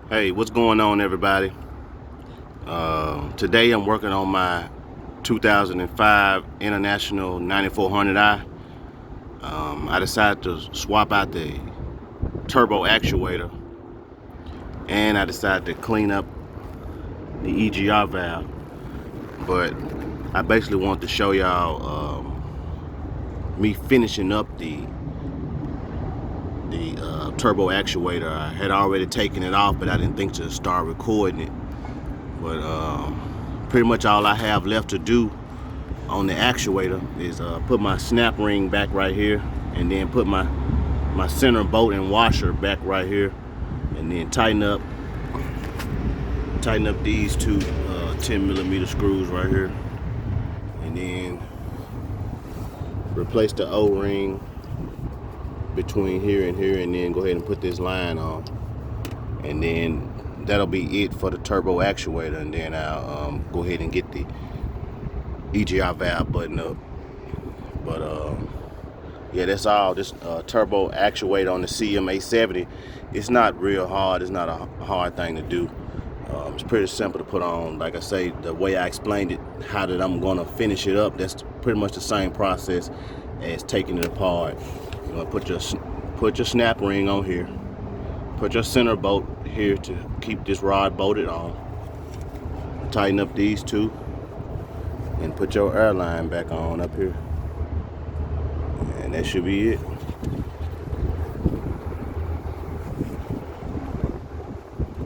Hey, what's going on, everybody? Today I'm working on my 2005 International 9400i. I decided to swap out the turbo actuator, and I decided to clean up the EGR valve. But I basically want to show y'all me finishing up the turbo actuator. I had already taken it off, but I didn't think to start recording it. But pretty much all I have left to do on the actuator is put my snap ring back right here, and then put my center bolt and washer back right here, and then tighten up these two 10mm screws right here, and then replace the O-ring between here and here, and then go ahead and put this line on, and then that'll be it for the turbo actuator. And then I'll go ahead and get the EGR valve button up. But yeah, that's all. This turbo actuator on the CM870, it's not real hard. It's not a hard thing to do. It's pretty simple to put on. Like I say, the way I explained it, how that I'm gonna finish it up, that's pretty much the same process as taking it apart. You're gonna put your snap ring on here, put your center bolt here to keep this rod bolted on, tighten up these two, and put your air line back on up here, and that should be it.